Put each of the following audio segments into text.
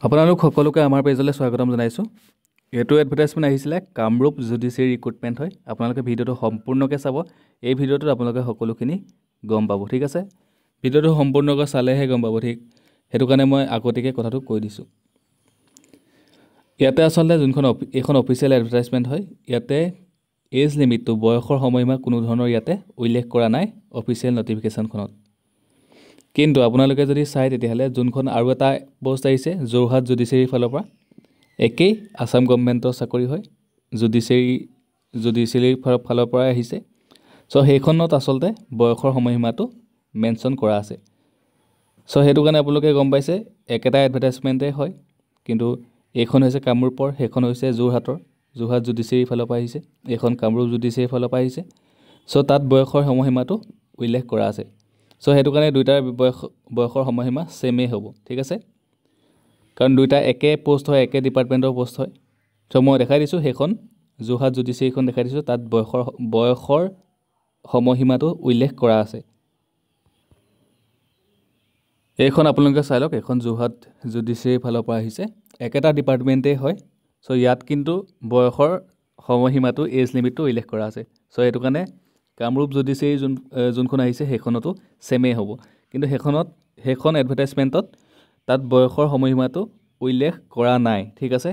আপোনালোক সকলোকে আমাৰ পেজলৈ স্বাগতম জনাইছোঁ। এইটো এডভাৰটাইজমেণ্ট আহিছিলে কামৰূপ জুডিচিয়েৰী ৰিক্ৰুটমেণ্ট হয়। আপোনালোকে ভিডিঅ'টো সম্পূৰ্ণকৈ চাব। এই ভিডিঅ'টোত আপোনালোকে সকলোখিনি গম পাব, ঠিক আছে। ভিডিঅ'টো সম্পূৰ্ণকৈ চালেহে গম পাব, ঠিক সেইটো কাৰণে মই আগতীয়াকৈ কথাটো কৈ দিছোঁ। ইয়াতে আচলতে এইখন অফিচিয়েল এডভাৰটাইজমেণ্ট হয়। ইয়াতে এজ লিমিটটো বয়সৰ সময়সীমা কোনো ধৰণৰ ইয়াতে উল্লেখ কৰা নাই অফিচিয়েল নটিফিকেশ্যনখনত। কিন্তু আপোনালোকে যদি চাই তেতিয়াহ'লে যোনখন আৰু এটা পষ্ট আহিছে যোৰহাট জুডিচিয়েৰীৰ ফালৰ পৰা, একেই আছাম গভৰ্ণমেণ্টৰ চাকৰি হয়, জুডিচিয়েৰীৰ ফালৰ পৰাই আহিছে। চ' সেইখনত আচলতে বয়সৰ সময়সীমাটো মেনশ্যন কৰা আছে। চ' সেইটো কাৰণে আপোনালোকে গম পাইছে একেটা এডভাৰটাইজমেণ্টেই হয়, কিন্তু এইখন হৈছে কামৰূপৰ, সেইখন হৈছে যোৰহাটৰ। যোৰহাট জুডিচিয়েৰীৰ ফালৰ পৰা আহিছে, এইখন কামৰূপ জুডিচিয়েৰীৰ ফালৰ পৰা আহিছে। চ' তাত বয়সৰ সময়সীমাটো উল্লেখ কৰা আছে। চ' সেইটো কাৰণে দুইটাৰ বয়সৰ সময়সীমা ছেমেই হ'ব, ঠিক আছে। কাৰণ দুইটা একে পষ্ট হয়, একে ডিপাৰ্টমেণ্টৰ পষ্ট হয়। চ' মই দেখাই দিছোঁ সেইখন যোৰহাট জুডিচিয়েৰীখন দেখাই দিছোঁ, তাত বয়সৰ সময়সীমাটো উল্লেখ কৰা আছে। এইখন আপোনালোকে চাই লওক, এইখন যোৰহাট জুডিচিয়েৰীৰ ফালৰ পৰা আহিছে, একেটা ডিপাৰ্টমেণ্টেই হয়। চ' ইয়াত কিন্তু বয়সৰ সময়সীমাটো এজ লিমিটটো উল্লেখ কৰা আছে। চ' সেইটো কাৰণে কামৰূপ জুডিচিয়েৰী যোনখন আহিছে সেইখনতো ছেমেই হ'ব, কিন্তু সেইখন এডভাৰটাইজমেণ্টত তাত বয়সৰ সময়সীমাটো উল্লেখ কৰা নাই, ঠিক আছে।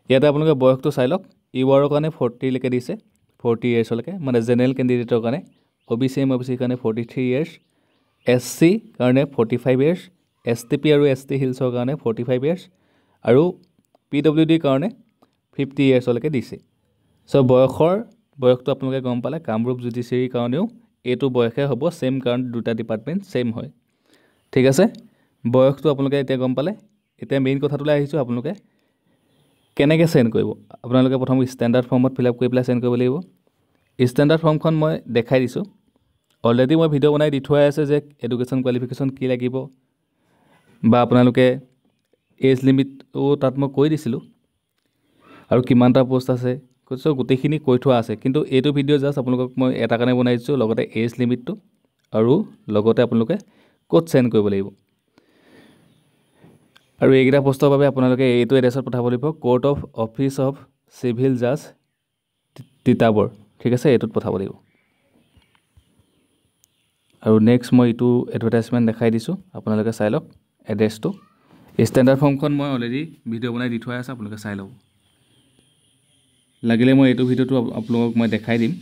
ইয়াতে আপোনালোকে বয়সটো চাই লওক। ইউআৰৰ কাৰণে 40লৈকে দিছে, 40 ইয়েৰ্ছলৈকে, মানে জেনেৰেল কেণ্ডিডেটৰ কাৰণে। OBC MOBCৰ কাৰণে 43 ইয়েৰ্ছ, SC কাৰণে 45 ইয়েৰ্ছ, STP আৰু ST হিলছৰ কাৰণে 45 ইয়েৰ্ছ, আৰু PWDৰ কাৰণে 50 ইয়েৰ্ছলৈকে দিছে। চ' বয়সটো আপোনালোকে গম পালে। কামৰূপ জুডিচিয়েৰীৰ কাৰণেও এইটো বয়সে হ'ব ছেম, কাৰণ দুটা ডিপাৰ্টমেণ্ট ছেম হয়, ঠিক আছে। বয়সটো আপোনালোকে এতিয়া গম পালে। এতিয়া মেইন কথাটোলৈ আহিছোঁ, আপোনালোকে কেনেকৈ চেণ্ড কৰিব। আপোনালোকে প্ৰথম ষ্টেণ্ডাৰ্ড ফৰ্মত ফিল আপ কৰি পেলাই চেণ্ড কৰিব লাগিব। ষ্টেণ্ডাৰ্ড ফৰ্মখন মই দেখাই দিছোঁ। অলৰেডি মই ভিডিঅ' বনাই দি থোৱাই আছে যে এডুকেশ্যন কোৱালিফিকেশ্যন কি লাগিব, বা আপোনালোকে এজ লিমিটটো তাত মই কৈ দিছিলোঁ, আৰু কিমানটা পষ্ট আছে, চ' গোটেইখিনি কৈ থোৱা আছে। কিন্তু এইটো ভিডিঅ' জাষ্ট আপোনালোকক মই এটা কাৰণে বনাই দিছোঁ, লগতে এজ লিমিটটো আৰু লগতে আপোনালোকে ক'ত চেণ্ড কৰিব লাগিব। আৰু এইকেইটা পষ্টৰ বাবে আপোনালোকে এইটো এড্ৰেছত পঠাব লাগিব, court of office of civil জাজ তিতাবৰ, ঠিক আছে, এইটোত পঠাব লাগিব। আৰু নেক্সট মই এইটো এডভাৰটাইজমেণ্ট দেখাই দিছোঁ, আপোনালোকে চাই লওক এড্ৰেছটো। ষ্টেণ্ডাৰ্ড ফৰ্মখন মই অলৰেডি ভিডিঅ' বনাই দি থোৱাই আছে, আপোনালোকে চাই ল'ব। লাগিলে মই এইটো ভিডিঅ'টো আপোনালোকক মই দেখাই দিম।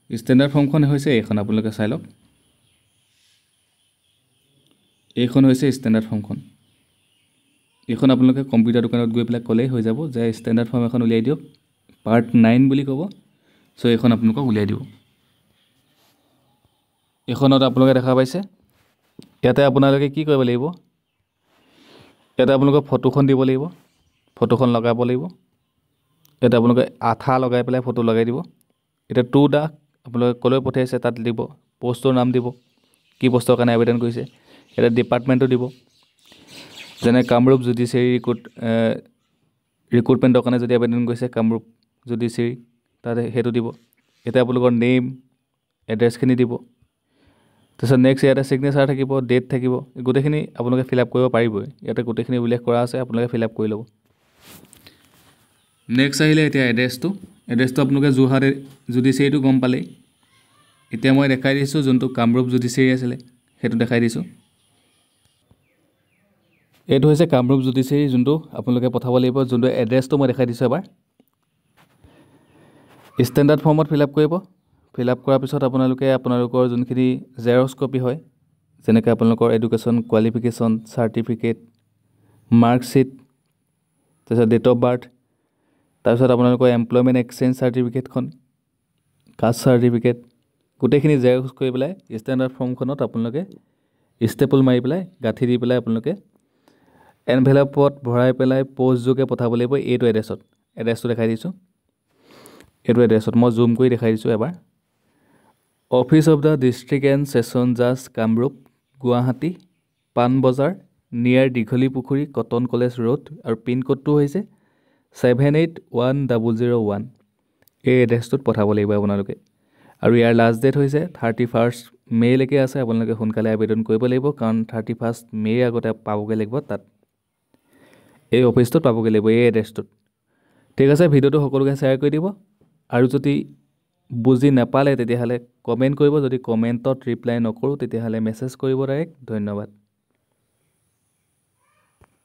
ষ্টেণ্ডাৰ্ড ফৰ্মখন হৈছে এইখন, আপোনালোকে চাই লওক। এইখন হৈছে ষ্টেণ্ডাৰ্ড ফৰ্মখন। এইখন আপোনালোকে কম্পিউটাৰ দোকানত গৈ পেলাই ক'লেই হৈ যাব যে ষ্টেণ্ডাৰ্ড ফৰ্ম এখন উলিয়াই দিয়ক, পাৰ্ট 9 বুলি ক'ব। চ' এইখন আপোনালোকক উলিয়াই দিব। এইখনত আপোনালোকে দেখা পাইছে। ইয়াতে আপোনালোকে কি কৰিব লাগিব, ইয়াতে আপোনালোকে ফটোখন দিব লাগিব, ফটোখন লগাব লাগিব। ইয়াতে আপোনালোকে আঠা লগাই পেলাই ফটো লগাই দিব। এতিয়া আপোনালোকে ক'লৈ পঠিয়াইছে তাত দিব, পষ্টৰ নাম দিব, কি পষ্টৰ কাৰণে আবেদন কৰিছে, ইয়াতে ডিপাৰ্টমেণ্টটো দিব। যেনে কামৰূপ জুডিচিয়েৰী ৰিক্ৰুটমেণ্টৰ কাৰণে যদি আবেদন কৰিছে কামৰূপ জুডিচিয়েৰী, তাতে সেইটো দিব। এতিয়া আপোনালোকৰ নেম, এড্ৰেছখিনি দিব। তাৰপিছত নেক্সট ইয়াতে ছিগনেচাৰ থাকিব, ডেট থাকিব, গোটেইখিনি আপোনালোকে ফিল আপ কৰিব পাৰিবই। ইয়াতে গোটেইখিনি উল্লেখ কৰা আছে, আপোনালোকে ফিল আপ কৰি ল'ব। নেক্সট আহিলে এতিয়া এড্ৰেছটো আপোনালোকে যোৰহাট জুডিচিয়েৰীটো গম পালেই। এতিয়া মই দেখাই দিছোঁ যোনটো কামৰূপ জুডিচিয়েৰী আছিলে, সেইটো দেখাই দিছোঁ। এইটো হৈছে কামৰূপ জুডিচিয়েৰী, যোনটো আপোনালোকে পঠাব লাগিব, যোনটো এড্ৰেছটো মই দেখাই দিছোঁ এবাৰ। ষ্টেণ্ডাৰ্ড ফৰ্মত ফিল আপ কৰিব। ফিল আপ কৰাৰ পিছত আপোনালোকৰ যোনখিনি জেৰক্স কপি হয়, যেনেকৈ আপোনালোকৰ এডুকেশ্যন কোৱালিফিকেশ্যন চাৰ্টিফিকেট, মাৰ্কশ্বিট, তাৰপিছত ডেট অফ বাৰ্থ, তাৰপিছত আপোনালোকৰ এমপ্লয়মেণ্ট এক্সচেঞ্জ চাৰ্টিফিকেটখন, কাষ্ট চাৰ্টিফিকেট, গোটেইখিনি জেৰক্স কৰি পেলাই ষ্টেণ্ডাৰ্ড ফৰ্মখনত আপোনালোকে ষ্টেপল মাৰি পেলাই গাঁঠি দি পেলাই আপোনালোকে এনভেলপত ভৰাই পেলাই পষ্টযোগে পঠাব লাগিব। এইটো এড্ৰেছটো দেখাই দিছোঁ। এইটো এড্ৰেছত মই জুম কৰি দেখাই দিছোঁ এবাৰ। Office of the district and session জাজ কামৰূপ, গুৱাহাটী, পাণবজাৰ, নিয়াৰ দীঘলী পুখুৰী, কটন কলেজ ৰোড, আৰু পিনক'ডটো হৈছে 781001। এই এড্ৰেছটোত পঠাব লাগিব আপোনালোকে। আৰু ইয়াৰ লাষ্ট ডেট হৈছে 31 মে'লৈকে আছে, আপোনালোকে সোনকালে আবেদন কৰিব লাগিব, কাৰণ 31 মে'ৰ আগতে পাবগৈ লাগিব তাত, এই অফিচটোত পাবগৈ লাগিব, এই এড্ৰেছটোত। ঠিক আছে, ভিডিঅ'টো সকলোকে শ্বেয়াৰ কৰি দিব, আৰু যদি বুজি নাপালে তেতিয়াহ'লে কমেণ্ট কৰিব, যদি কমেণ্টত ৰিপ্লাই নকৰোঁ তেতিয়াহ'লে মেছেজ কৰিব ডাইৰেক্ট। ধন্যবাদ।